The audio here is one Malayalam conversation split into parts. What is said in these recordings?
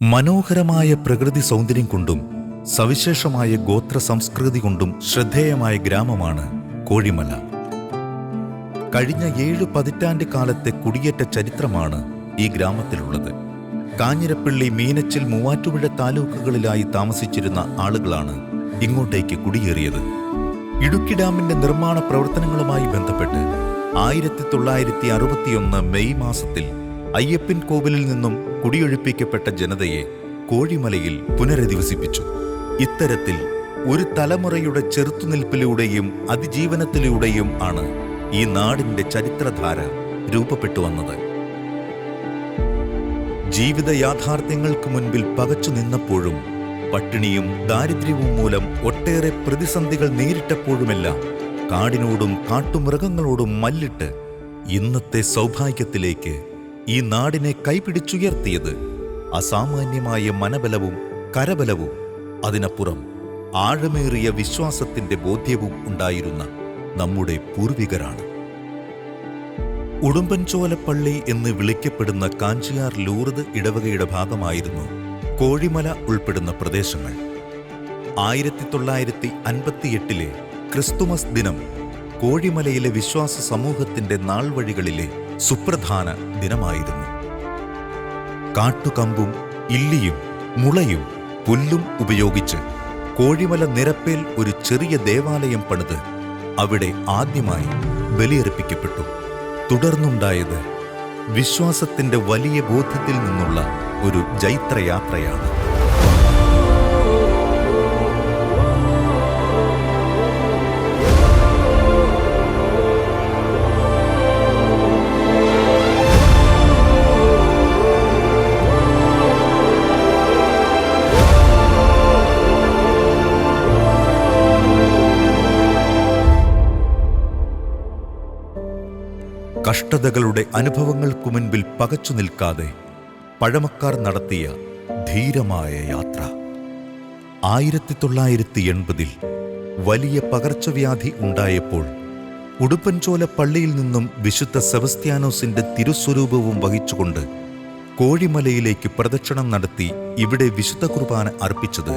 മനോഹരമായ പ്രകൃതി സൗന്ദര്യം കൊണ്ടും സവിശേഷമായ ഗോത്ര സംസ്കൃതി കൊണ്ടും ശ്രദ്ധേയമായ ഗ്രാമമാണ് കോഴിമല. കഴിഞ്ഞ 7 പതിറ്റാണ്ട് കാലത്തെ കുടിയേറ്റ ചരിത്രമാണ് ഈ ഗ്രാമത്തിലുള്ളത്. കാഞ്ഞിരപ്പള്ളി, മീനച്ചിൽ, മൂവാറ്റുപുഴ താലൂക്കുകളിലായി താമസിച്ചിരുന്ന ആളുകളാണ് ഇങ്ങോട്ടേക്ക് കുടിയേറിയത്. ഇടുക്കി ഡാമിന്റെ നിർമ്മാണ പ്രവർത്തനങ്ങളുമായി ബന്ധപ്പെട്ട് 1961 മെയ് മാസത്തിൽ അയ്യപ്പൻ കോവിലിൽ നിന്നും കുടിയൊഴിപ്പിക്കപ്പെട്ട ജനതയെ കോഴിമലയിൽ പുനരധിവസിപ്പിച്ചു. ഇത്തരത്തിൽ ഒരു തലമുറയുടെ ചെറുത്തുനിൽപ്പിലൂടെയും അതിജീവനത്തിലൂടെയും ആണ് ഈ നാടിന്റെ ചരിത്രധാര രൂപപ്പെട്ടു വന്നത്. ജീവിത യാഥാർത്ഥ്യങ്ങൾക്ക് മുൻപിൽ പകച്ചു നിന്നപ്പോഴും പട്ടിണിയും ദാരിദ്ര്യവും മൂലം ഒട്ടേറെ പ്രതിസന്ധികൾ നേരിട്ടപ്പോഴുമെല്ലാം കാടിനോടും കാട്ടുമൃഗങ്ങളോടും മല്ലിട്ട് ഇന്നത്തെ സൗഭാഗ്യത്തിലേക്ക് ഈ നാടിനെ കൈപിടിച്ചുയർത്തിയത് അസാമാന്യമായ മനബലവും കരബലവും അതിനപ്പുറം ആഴമേറിയ വിശ്വാസത്തിന്റെ ബോധ്യവും ഉണ്ടായിരുന്ന നമ്മുടെ പൂർവികരാണ്. ഉടുമ്പൻചോലപ്പള്ളി എന്ന് വിളിക്കപ്പെടുന്ന കാഞ്ചിയാർ ലൂർദ് ഇടവകയുടെ ഭാഗമായിരുന്നു കോഴിമല ഉൾപ്പെടുന്ന പ്രദേശങ്ങൾ. 1958 ക്രിസ്തുമസ് ദിനം കോഴിമലയിലെ വിശ്വാസ സമൂഹത്തിന്റെ നാൾവഴികളിലെ സുപ്രധാന ദിനമായിരുന്നു. കാട്ടുകമ്പും ഇല്ലിയും മുളയും പുല്ലും ഉപയോഗിച്ച് കോഴിമല നിരപ്പേൽ ഒരു ചെറിയ ദേവാലയം പണിത് അവിടെ ആദ്യമായി ബലിയർപ്പിക്കപ്പെട്ടു. തുടർന്നുണ്ടായത് വിശ്വാസത്തിന്റെ വലിയ ബോധ്യത്തിൽ നിന്നുള്ള ഒരു ജൈത്രയാത്രയാണ്. കഷ്ടതകളുടെ അനുഭവങ്ങൾക്കു മുൻപിൽ പകച്ചു നിൽക്കാതെ പഴമക്കാർ നടത്തിയ ധീരമായ യാത്ര. 1980 വലിയ പകർച്ചവ്യാധി ഉണ്ടായപ്പോൾ ഉടുമ്പൻചോല പള്ളിയിൽ നിന്നും വിശുദ്ധ സെബസ്ത്യാനോസിന്റെ തിരുസ്വരൂപവും വഹിച്ചുകൊണ്ട് കോഴിമലയിലേക്ക് പ്രദക്ഷിണം നടത്തി ഇവിടെ വിശുദ്ധ കുർബാന അർപ്പിച്ചത്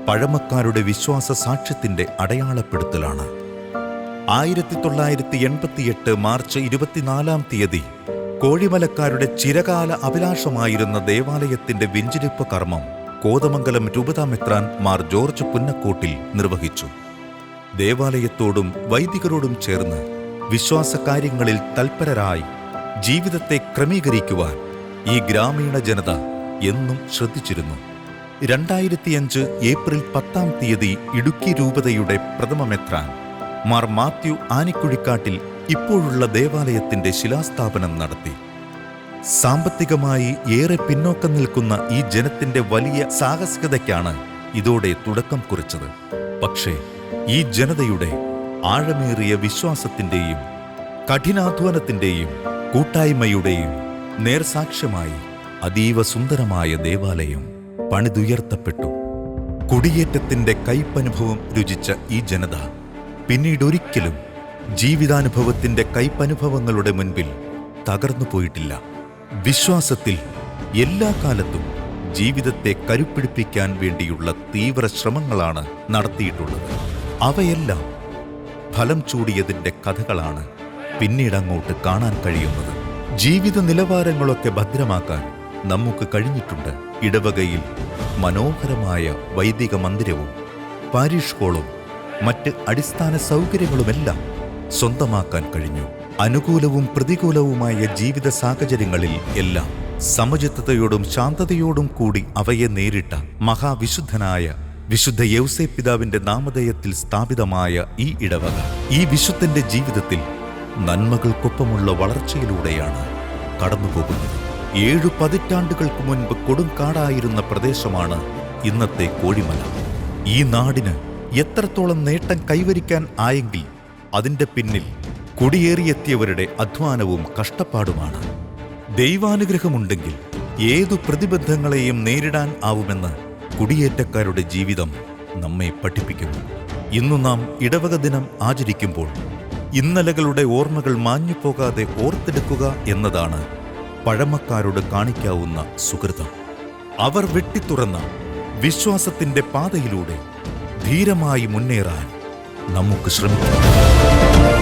പഴമക്കാരുടെ വിശ്വാസ സാക്ഷ്യത്തിന്റെ അടയാളപ്പെടുത്തലാണ്. 1988 മാർച്ച് 24 കോഴിമലക്കാരുടെ ചിരകാല അഭിലാഷമായിരുന്ന ദേവാലയത്തിന്റെ വെഞ്ചിരിപ്പ് കർമ്മം കോതമംഗലം രൂപതാമെത്രാൻ മാർ ജോർജ് പുന്നക്കോട്ടിൽ നിർവഹിച്ചു. ദേവാലയത്തോടും വൈദികരോടും ചേർന്ന് വിശ്വാസകാര്യങ്ങളിൽ തൽപരരായി ജീവിതത്തെ ക്രമീകരിക്കുവാൻ ഈ ഗ്രാമീണ ജനത എന്നും ശ്രദ്ധിച്ചിരുന്നു. 2005 ഏപ്രിൽ 10 ഇടുക്കി രൂപതയുടെ പ്രഥമ മെത്രാൻ മാർ മാത്യു ആനിക്കുഴിക്കാട്ടിൽ ഇപ്പോഴുള്ള ദേവാലയത്തിന്റെ ശിലാസ്ഥാപനം നടത്തി. സാമ്പത്തികമായി ഏറെ പിന്നോക്കം നിൽക്കുന്ന ഈ ജനത്തിന്റെ വലിയ സാഹസികതയ്ക്കാണ് ഇതോടെ തുടക്കം കുറിച്ചത്. പക്ഷേ ഈ ജനതയുടെ ആഴമേറിയ വിശ്വാസത്തിന്റെയും കഠിനാധ്വാനത്തിന്റെയും കൂട്ടായ്മയുടെയും നേർസാക്ഷ്യമായി അതീവ സുന്ദരമായ ദേവാലയം പണിതുയർത്തപ്പെട്ടു. കുടിയേറ്റത്തിന്റെ കയ്പനുഭവം രുചിച്ച ഈ ജനത പിന്നീടൊരിക്കലും ജീവിതാനുഭവത്തിന്റെ കയ്പനുഭവങ്ങളുടെ മുൻപിൽ തകർന്നു പോയിട്ടില്ല. വിശ്വാസത്തിൽ എല്ലാ കാലത്തും ജീവിതത്തെ കരുപ്പിടിപ്പിക്കാൻ വേണ്ടിയുള്ള തീവ്ര ശ്രമങ്ങളാണ് നടത്തിയിട്ടുള്ളത്. അവയെല്ലാം ഫലം ചൂടിയതിന്റെ കഥകളാണ് പിന്നീടങ്ങോട്ട് കാണാൻ കഴിയുന്നത്. ജീവിത നിലവാരങ്ങളൊക്കെ ഭദ്രമാക്കാൻ നമുക്ക് കഴിഞ്ഞിട്ടുണ്ട്. ഇടവകയിൽ മനോഹരമായ വൈദിക മന്ദിരവും പാരിഷ് ഹാളും മറ്റ് അടിസ്ഥാന സൗകര്യങ്ങളുമെല്ലാം സ്വന്തമാക്കാൻ കഴിഞ്ഞു. അനുകൂലവും പ്രതികൂലവുമായ ജീവിത സാഹചര്യങ്ങളിൽ എല്ലാം സമചിത്തതയോടും ശാന്തതയോടും കൂടി അവയെ നേരിട്ട മഹാവിശുദ്ധനായ വിശുദ്ധ യൗസേപ്പ് പിതാവിന്റെ നാമധേയത്തിൽ സ്ഥാപിതമായ ഈ ഇടവക ഈ വിശുദ്ധന്റെ ജീവിതത്തിൽ നന്മകൾക്കൊപ്പമുള്ള വളർച്ചയിലൂടെയാണ് കടന്നുപോകുന്നത്. 7 പതിറ്റാണ്ടുകൾക്ക് മുൻപ് കൊടുങ്കാടായിരുന്ന പ്രദേശമാണ് ഇന്നത്തെ കോഴിമല. ഈ നാടിന് എത്രത്തോളം നേട്ടം കൈവരിക്കാൻ ആയെങ്കിൽ അതിന്റെ പിന്നിൽ കുടിയേറിയെത്തിയവരുടെ അധ്വാനവും കഷ്ടപ്പാടുമാണ്. ദൈവാനുഗ്രഹമുണ്ടെങ്കിൽ ഏതു പ്രതിബന്ധങ്ങളെയും നേരിടാൻ ആവുമെന്ന് കുടിയേറ്റക്കാരുടെ ജീവിതം നമ്മെ പഠിപ്പിക്കുന്നു. ഇന്നു നാം ഇടവക ദിനം ആചരിക്കുമ്പോൾ ഇന്നലകളുടെ ഓർമ്മകൾ മാഞ്ഞുപോകാതെ ഓർത്തെടുക്കുക എന്നതാണ് പഴമക്കാരോട് കാണിക്കാവുന്ന സുഹൃതം. അവർ വെട്ടിത്തുറന്ന വിശ്വാസത്തിന്റെ പാതയിലൂടെ ധീരമായി മുന്നേറാൻ നമുക്ക് ശ്രമിക്കാം.